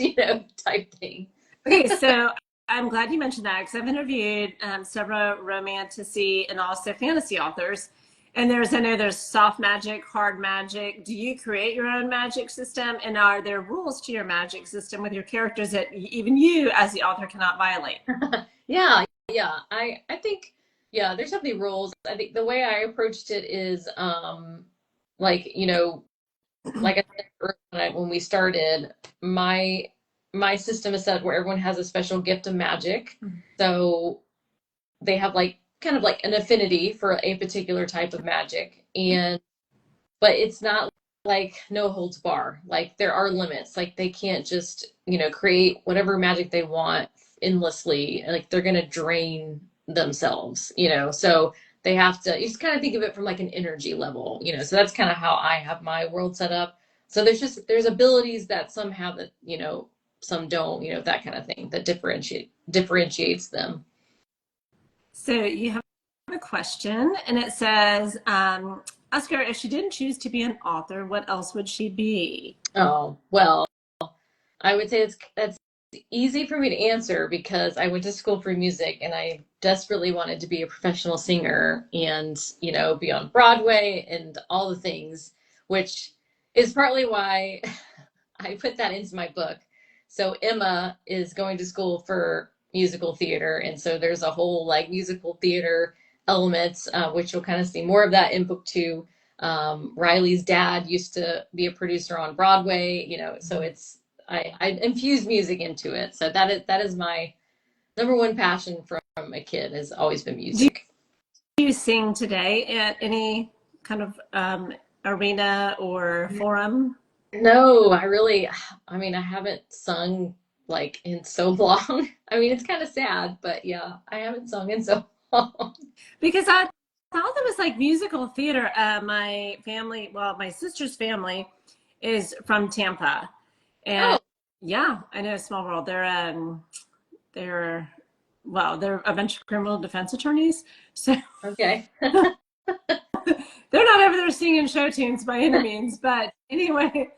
type thing. Okay, so I'm glad you mentioned that because I've interviewed several romantasy and also fantasy authors. And I know there's soft magic, hard magic. Do you create your own magic system? And are there rules to your magic system with your characters that even you, as the author, cannot violate? Yeah, yeah. I think yeah, there's definitely rules. I think the way I approached it is like, like I said earlier when we started, my system is set up where everyone has a special gift of magic. So they have like kind of like an affinity for a particular type of magic. And but it's not like no holds bar. Like there are limits. Like they can't just, create whatever magic they want endlessly. Like they're gonna drain themselves, So they have to, you just kind of think of it from like an energy level, So that's kind of how I have my world set up. So there's abilities that some have that, some don't, that kind of thing that differentiates them. So you have a question, and it says, ask her if she didn't choose to be an author, what else would she be? Oh, well, I would say that's easy for me to answer because I went to school for music and I desperately wanted to be a professional singer and, be on Broadway and all the things, which is partly why I put that into my book. So Emma is going to school for musical theater, and so there's a whole like musical theater elements, which you'll kind of see more of that in book two. Riley's dad used to be a producer on Broadway, so I infuse music into it. So that is my number one passion from a kid has always been Do music. you sing today at any kind of arena or forum? No, I mean, I haven't sung like in so long. I mean, it's kind of sad, but yeah, I haven't sung in so long. Because I thought that was like musical theater. My family, well, my sister's family is from Tampa, and Oh, yeah, I know, a small world. They're well, they're a bunch of criminal defense attorneys, so okay. they're not over there singing show tunes by any means. But anyway,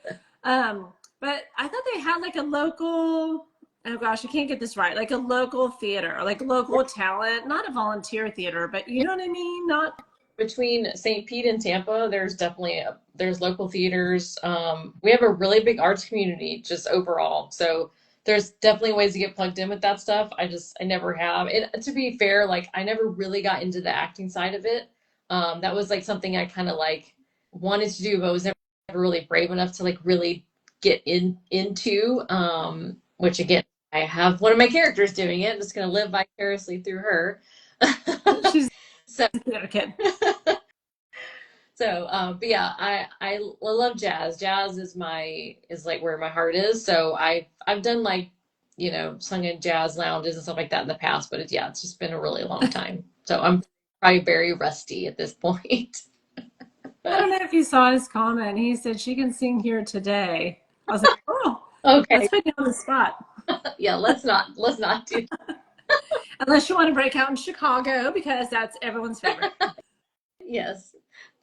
um, but I thought they had like a local. Oh gosh, I can't get this right. Like a local theater, like local talent, not a volunteer theater, but you know what I mean? Not Between St. Pete and Tampa, there's definitely there's local theaters. We have a really big arts community just overall. So there's definitely ways to get plugged in with that stuff. I never have. And to be fair, like I never really got into the acting side of it. That was like something I kind of like wanted to do, but was never really brave enough to like really get into. Which again, I have one of my characters doing it. I'm just gonna live vicariously through her. she's So a theater kid. So, but yeah, I love jazz. Jazz is like where my heart is. So I've done like, sung in jazz lounges and stuff like that in the past, but it's just been a really long time. So I'm probably very rusty at this point. I don't know if you saw his comment. He said she can sing here today. I was like, oh, Okay. let's put you on the spot. Yeah, let's not do Unless you want to break out in Chicago because that's everyone's favorite. yes.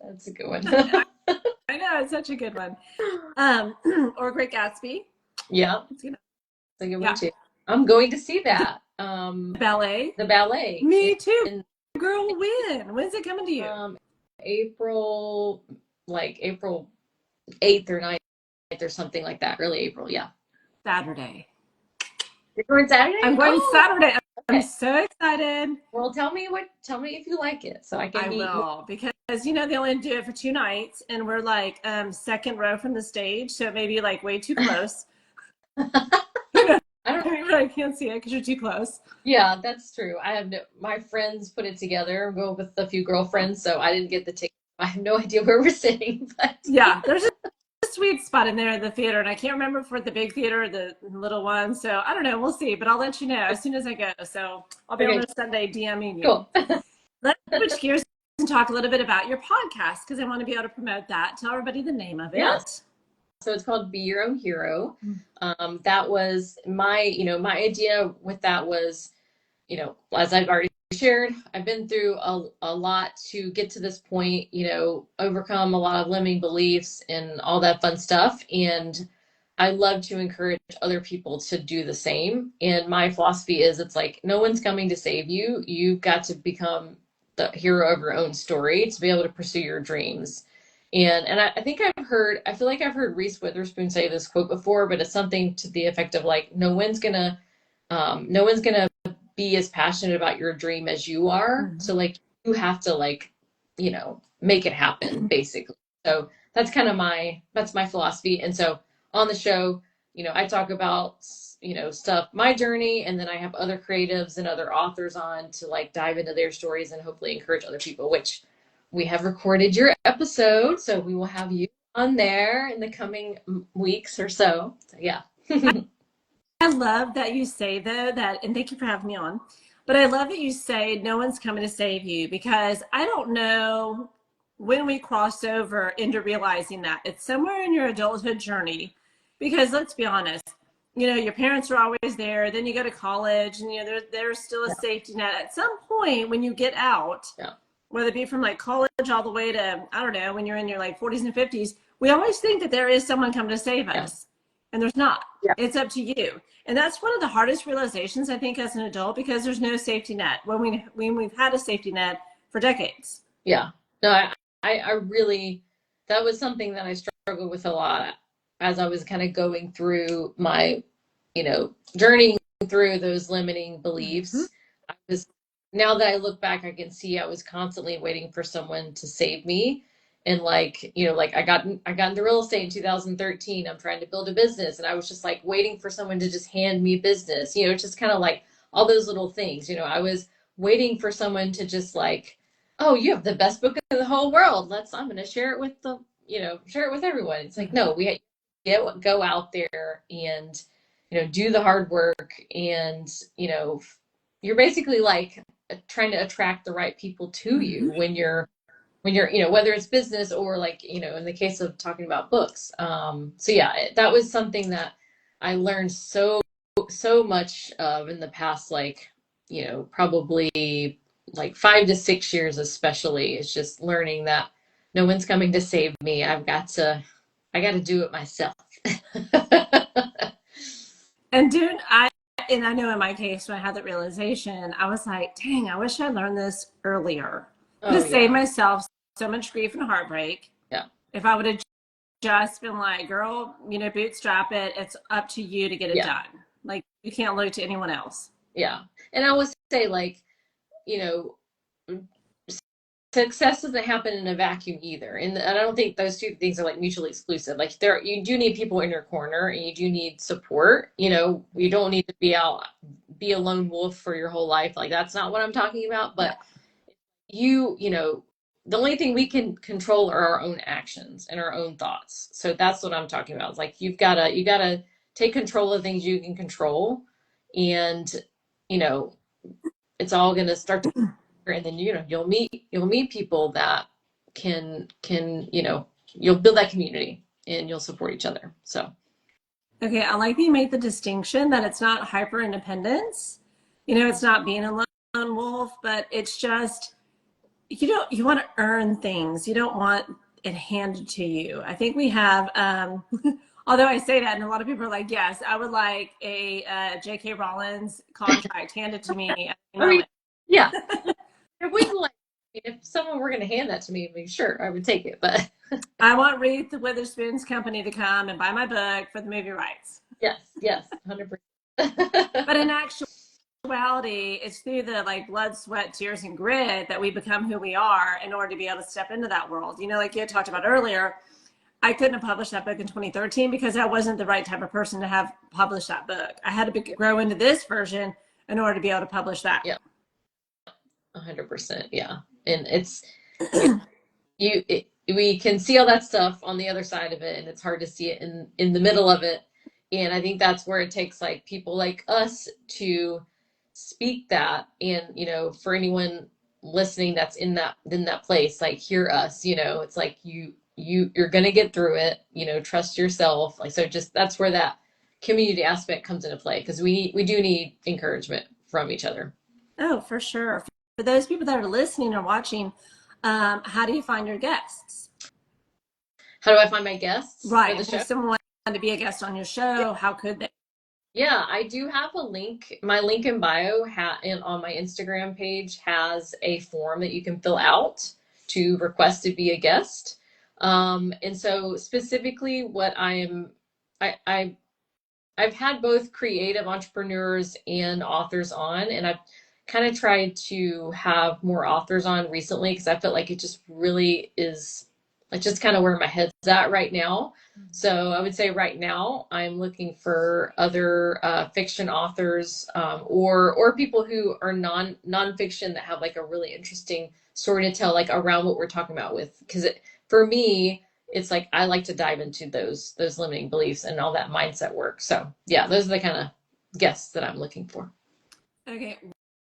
That's a good I, one. I know it's such a good one. Or Great Gatsby. Yeah, It's, you know, it's a good one yeah. too. I'm going to see that. Ballet. The ballet Me too. in Girl, when? When's it coming to you? April, like April 8th or 9th or something like that. Early April, yeah. Saturday. You're going I'm Saturday? going Oh, Saturday. I'm okay. so excited. Well, tell me if you like it so I can I be more. will because they only do it for 2 nights and we're like second row from the stage, so maybe like way too close. I don't, I can't see it because you're too close. yeah, that's true. I have no, my friends put it together, go with a few girlfriends, so I didn't get the ticket. I have no idea where we're sitting, but Yeah, there's a sweet spot in there in the theater, and I can't remember for the big theater or the little one. So I don't know. We'll see, but I'll let you know as soon as I go. So I'll be on okay, there Sunday DMing you. cool. Let's switch gears and talk a little bit about your podcast because I want to be able to promote that. Tell everybody the name of Yes. it. So it's called Be Your Own Hero. That was my idea with that was, as I've already shared, I've been through a lot to get to this point, overcome a lot of limiting beliefs and all that fun stuff. And I love to encourage other people to do the same. And my philosophy is it's like, no one's coming to save you. You've got to become the hero of your own story to be able to pursue your dreams. And I think I feel like I've heard Reese Witherspoon say this quote before, but it's something to the effect of like, no one's gonna be as passionate about your dream as you are. Mm-hmm. So like you have to like, make it happen basically. So that's my philosophy. And so on the show, I talk about, stuff, my journey, and then I have other creatives and other authors on to like dive into their stories and hopefully encourage other people, which we have recorded your episode. So we will have you on there in the coming weeks or so. So yeah. I love that you say though that, and thank you for having me on. But I love that you say no one's coming to save you because I don't know when we cross over into realizing that it's somewhere in your adulthood journey. Because let's be honest, your parents are always there. Then you go to college, and there's still a Yeah. safety net. At some point, when you get out, Yeah. whether it be from like college all the way to I don't know when you're in your like 40s and 50s, we always think that there is someone coming to save Yeah. us, and there's not. Yeah. It's up to you. And that's one of the hardest realizations I think as an adult because there's no safety net when we've had a safety net for decades. Yeah. No, I really, that was something that I struggled with a lot as I was kind of going through my, journeying through those limiting Mm-hmm. beliefs. I was, now that I look back, I can see I was constantly waiting for someone to save me. And like, like I got into real estate in 2013. I'm trying to build a business. And I was just like waiting for someone to just hand me business, just kind of like all those little things, I was waiting for someone to just like, oh, you have the best book in the whole world. I'm going to share it with share it with everyone. It's like, no, go out there and, do the hard work. And, you're basically like trying to attract the right people to you when you're, whether it's business or like, in the case of talking about books. So yeah, that was something that I learned so much of in the past, like, probably like 5 to 6 years, especially. It's just learning that no one's coming to save me. I got to do it myself. And and I know in my case, when I had that realization, I was like, dang, I wish I learned this earlier. Could Oh have saved yeah. myself so much grief and heartbreak Yeah. if I would have just been like, girl, bootstrap it. It's up to you to get it Yeah. done. Like, you can't look to anyone else. Yeah. And I would say, like, you know, success doesn't happen in a vacuum either. And I don't think those two things are like mutually exclusive. Like, you do need people in your corner, and you do need support. You don't need to be a lone wolf for your whole life. Like, that's not what I'm talking about. Yeah. But the only thing we can control are our own actions and our own thoughts. So that's what I'm talking about. It's like, you gotta take control of things you can control. And, you know, it's all gonna start to, and then, you'll meet people that can, you'll build that community and you'll support each other. So Okay, I like that you make the distinction that it's not hyper independence. It's not being a lone wolf, but it's just you want to earn things. You don't want it handed to you. I think we have although I say that and a lot of people are like, yes, I would like a J.K. Rowling's contract handed to me at any I mean, moment. yeah. If we like, if someone were going to hand that to me, I mean, sure, I would take it. But I want Reese Witherspoon's company to come and buy my book for the movie rights. yes, 100%. But in actuality, it's through the like blood, sweat, tears, and grit that we become who we are in order to be able to step into that world. Like you had talked about earlier, I couldn't have published that book in 2013 because I wasn't the right type of person to have published that book. I had to grow into this version in order to be able to publish that. Yeah, 100%. Yeah. And it's, we can see all that stuff on the other side of it, and it's hard to see it in the middle of it. And I think that's where it takes like people like us to speak that. And, for anyone listening that's in that place, like, hear us. It's like, you're gonna get through it. Trust yourself. Like, so just, that's where that community aspect comes into play, because we do need encouragement from each other. Oh, for sure. For those people that are listening or watching, how do you find your guests? How do I find my guests for the Right. If show? someone wanted to be a guest on your show, how could they? Yeah, I do have a link. My link in bio and on my Instagram page has a form that you can fill out to request to be a guest. And so specifically, I've had both creative entrepreneurs and authors on, and I've kind of tried to have more authors on recently because I felt like it just really is, like, just kind of where my head's at right now. So I would say right now I'm looking for other fiction authors, or people who are nonfiction that have like a really interesting story to tell, like, around what we're talking about with, because for me, it's like I like to dive into those limiting beliefs and all that mindset work. So yeah, those are the kind of guests that I'm looking for. Okay.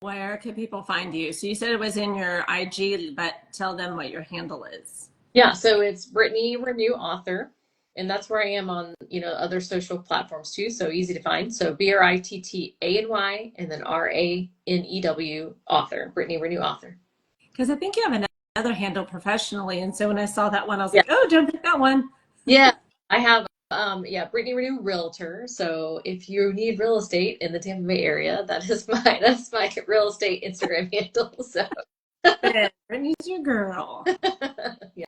Where can people find you? So you said it was in your IG, but tell them what your handle is. Yeah, so it's Brittany Ranew author, and that's where I am on, other social platforms too. So easy to find. So BrittAny and then Ranew author, Brittany Ranew author. Because I think you have another handle professionally. And so when I saw that one, I was Yeah. like, oh, don't pick that one. Yeah, I have Brittany Ranew Realtor. So if you need real estate in the Tampa Bay area, that's my real estate Instagram handle. So Brittany's your girl. yeah.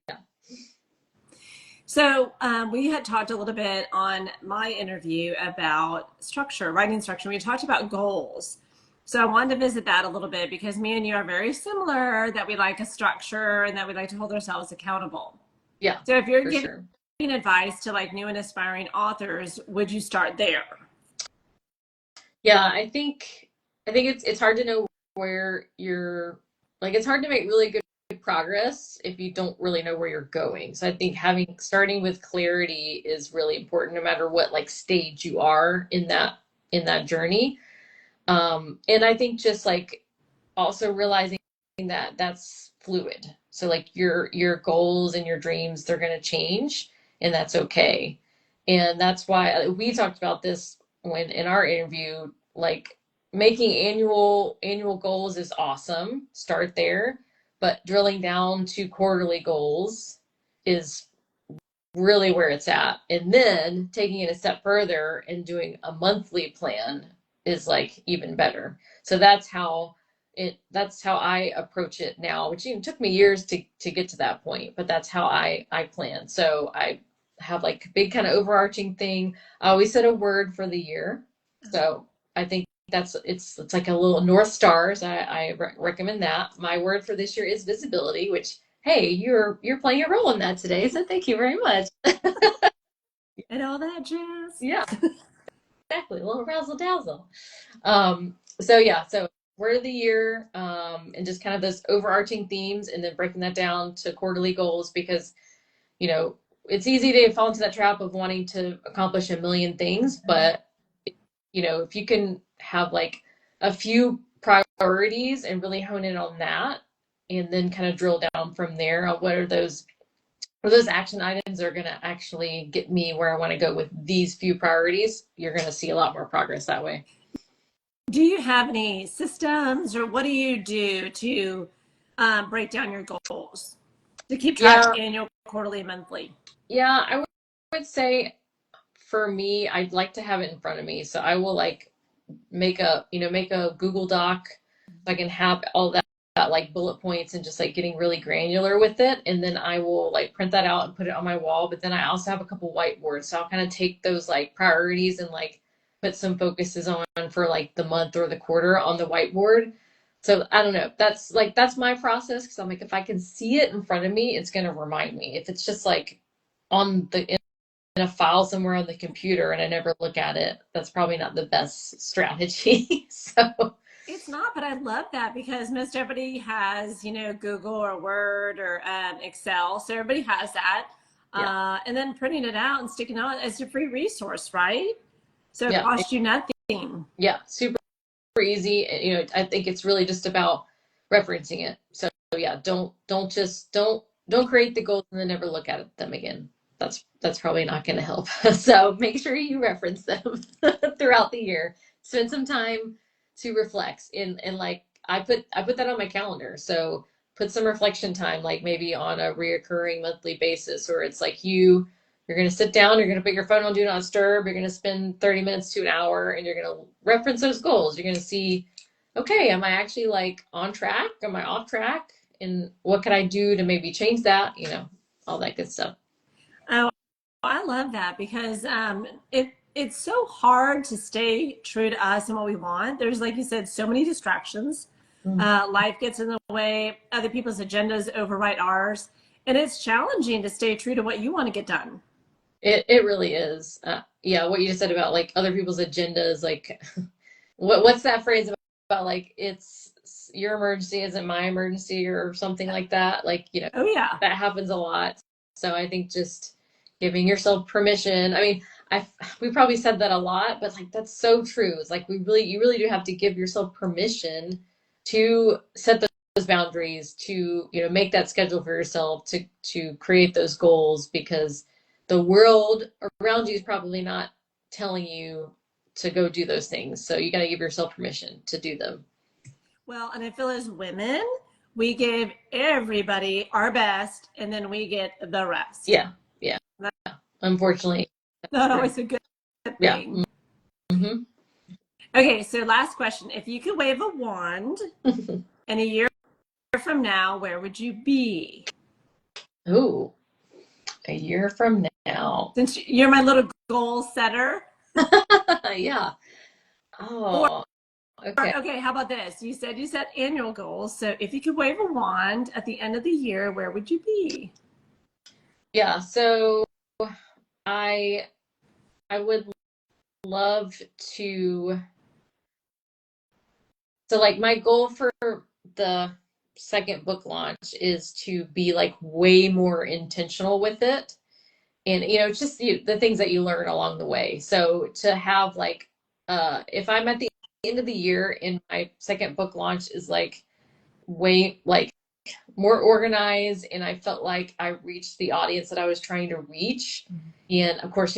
So we had talked a little bit on my interview about structure, writing structure. We talked about goals. So I wanted to visit that a little bit because me and you are very similar, that we like a structure and that we like to hold ourselves accountable. Yeah. So if you're for giving sure. advice to like new and aspiring authors, would you start there? Yeah, I think it's hard to know where you're, like, it's hard to make really good progress if you don't really know where you're going. So I think starting with clarity is really important no matter what like stage you are in that journey. And I think just like also realizing that that's fluid. So like your goals and your dreams, they're going to change, and that's okay. And that's why we talked about this when in our interview, like making annual goals is awesome. Start there, but drilling down to quarterly goals is really where it's at. And then taking it a step further and doing a monthly plan is like even better. So that's how I approach it now, which even took me years to get to that point, but that's how I plan. So I have like a big kind of overarching thing. I always set a word for the year. So I think it's like a little North Stars. I recommend that. My word for this year is visibility, which hey, you're playing a role in that today, so thank you very much. And all that jazz. Yeah, exactly. A little razzle dazzle. So yeah, so word of the year, and just kind of those overarching themes, and then breaking that down to quarterly goals because you know it's easy to fall into that trap of wanting to accomplish a million things, but you know if you can have like a few priorities and really hone in on that, and then kind of drill down from there on what are those action items are going to actually get me where I want to go with these few priorities, you're going to see a lot more progress that way. Do you have any systems or what do you do to break down your goals to keep track Yeah, annual, quarterly, monthly? yeah, would say for me, I'd like to have it in front of me. So I will like make a Google Doc so I can have all that like bullet points and just like getting really granular with it. And then I will like print that out and put it on my wall. But then I also have a couple whiteboards. So I'll kind of take those like priorities and like put some focuses on for like the month or the quarter on the whiteboard. So I don't know. That's my process because I'm like if I can see it in front of me, it's gonna remind me. If it's just like on the in a file somewhere on the computer and I never look at it, that's probably not the best strategy. So It's not, but I love that because most everybody has, Google or Word or Excel. So everybody has that. yeah, And then printing it out and sticking it on as a free resource, right? So it yeah, costs you nothing. yeah, super easy. I think it's really just about referencing it. So yeah, don't create the goals and then never look at them again. That's probably not going to help. So make sure you reference them throughout the year. Spend some time to reflect. And like I put that on my calendar. So put some reflection time, like maybe on a reoccurring monthly basis, or it's like you're going to sit down, you're going to put your phone on do not disturb, you're going to spend 30 minutes to an hour and you're going to reference those goals. You're going to see, okay, am I actually like on track? Am I off track? And what can I do to maybe change that? All that good stuff. Oh, I love that because it's so hard to stay true to us and what we want. There's, like you said, so many distractions. Mm. Life gets in the way. Other people's agendas overwrite ours, and it's challenging to stay true to what you want to get done. It really is. Yeah, what you just said about like other people's agendas, like what's that phrase about like it's your emergency isn't my emergency or something like that. Like, Oh yeah. that happens a lot. So I think just giving yourself permission. I mean, we probably said that a lot, but like that's so true. It's like you really do have to give yourself permission to set those boundaries, to, make that schedule for yourself, to create those goals because the world around you is probably not telling you to go do those things. So you got to give yourself permission to do them. Well, and I feel as women, we give everybody our best, and then we get the rest. Yeah. Yeah. Unfortunately. Not always a good Yeah. thing. Mm-hmm. Okay, so last question. If you could wave a wand in a year from now, where would you be? Ooh, a year from now. Since you're my little goal setter. Yeah. Or, Oh, okay. okay, how about this? You said you set annual goals. So if you could wave a wand at the end of the year, where would you be? Yeah. So I I would love to. So like my goal for the second book launch is to be like way more intentional with it. And, just the things that you learn along the way. So to have like, if I'm at the end of the year and my second book launch is like way like more organized and I felt like I reached the audience that I was trying to reach. And of course,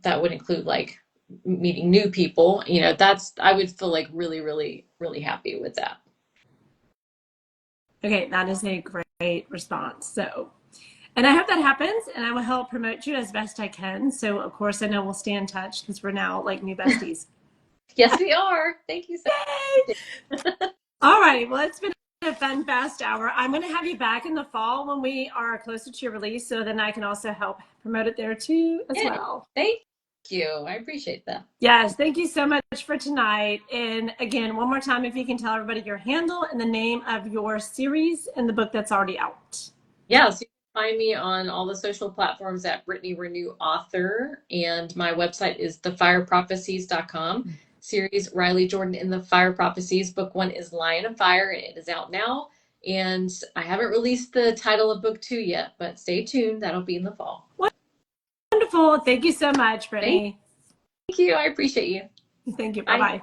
that would include like meeting new people, I would feel like really, really, really happy with that. Okay, that is a great response. So, and I hope that happens, and I will help promote you as best I can. So, of course, I know we'll stay in touch because we're now like new besties. Yes, we are. Thank you so much. All right. Well, it's been a fun, fast hour. I'm going to have you back in the fall when we are closer to your release, so then I can also help promote it there too as well. Thank you. I appreciate that. Yes. Thank you so much for tonight. And again, one more time, if you can tell everybody your handle and the name of your series and the book that's already out. Yes. You can find me on all the social platforms at Brittany Ranew Author. And my website is thefireprophecies.com. Series Riley Jordan in the Fire Prophecies. Book 1 is Lion of Fire, and it is out now. And I haven't released the title of book 2 yet, but stay tuned. That'll be in the fall. Wonderful. Thank you so much, Brittany. Thank you. I appreciate you. Thank you. Bye-bye.